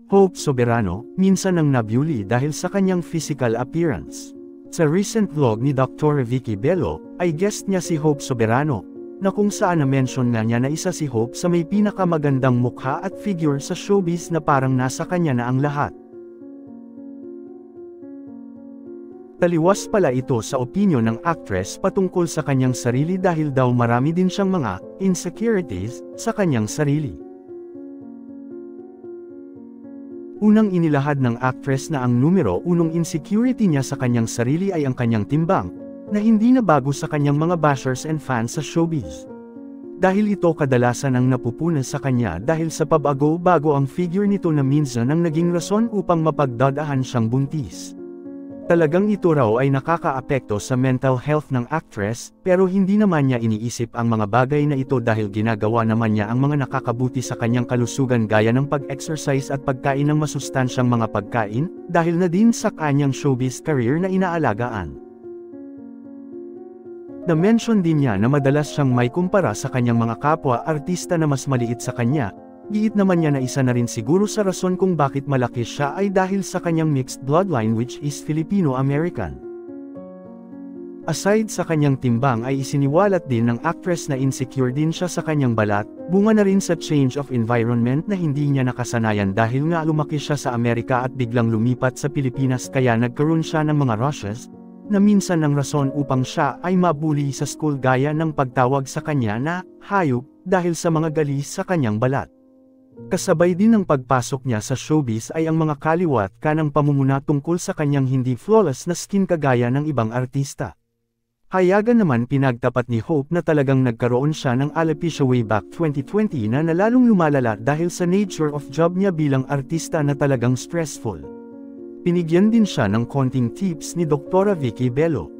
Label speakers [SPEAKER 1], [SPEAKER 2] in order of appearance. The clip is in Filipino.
[SPEAKER 1] Hope Soberano, minsan nang nabully dahil sa kanyang physical appearance. Sa recent vlog ni Dr. Vicky Bello, ay guest niya si Hope Soberano, na kung saan na-mention nga niya na isa si Hope sa may pinakamagandang mukha at figure sa showbiz na parang nasa kanya na ang lahat. Taliwas pala ito sa opinyon ng actress patungkol sa kanyang sarili dahil daw marami din siyang mga insecurities sa kanyang sarili. Unang inilahad ng actress na ang numero unong insecurity niya sa kanyang sarili ay ang kanyang timbang, na hindi na bago sa kanyang mga bashers and fans sa showbiz. Dahil ito kadalasan ang napupunan sa kanya dahil sa pabago-bago ang figure nito na minsan ang naging rason upang mapagdadahan siyang buntis. Talagang ito raw ay nakakaapekto sa mental health ng actress, pero hindi naman niya iniisip ang mga bagay na ito dahil ginagawa naman niya ang mga nakakabuti sa kanyang kalusugan gaya ng pag-exercise at pagkain ng masustansyang mga pagkain, dahil na din sa kanyang showbiz career na inaalagaan. Na-mention din niya na madalas siyang may kumpara sa kanyang mga kapwa-artista na mas maliit sa kanya. Giit naman niya na isa na rin siguro sa rason kung bakit malaki siya ay dahil sa kanyang mixed bloodline which is Filipino-American. Aside sa kanyang timbang ay isiniwalat din ng actress na insecure din siya sa kanyang balat, bunga na rin sa change of environment na hindi niya nakasanayan dahil nga lumaki siya sa Amerika at biglang lumipat sa Pilipinas kaya nagkaroon siya ng mga rushes, na minsan ang rason upang siya ay mabuli sa school gaya ng pagtawag sa kanya na hayop dahil sa mga galis sa kanyang balat. Kasabay din ng pagpasok niya sa showbiz ay ang mga kaliwat kanang pamumuna tungkol sa kanyang hindi flawless na skin kagaya ng ibang artista. Hayagan naman pinagtapat ni Hope na talagang nagkaroon siya ng alopecia way back 2020 na lalong lumalala dahil sa nature of job niya bilang artista na talagang stressful. Pinigyan din siya ng konting tips ni Dr. Vicky Bello.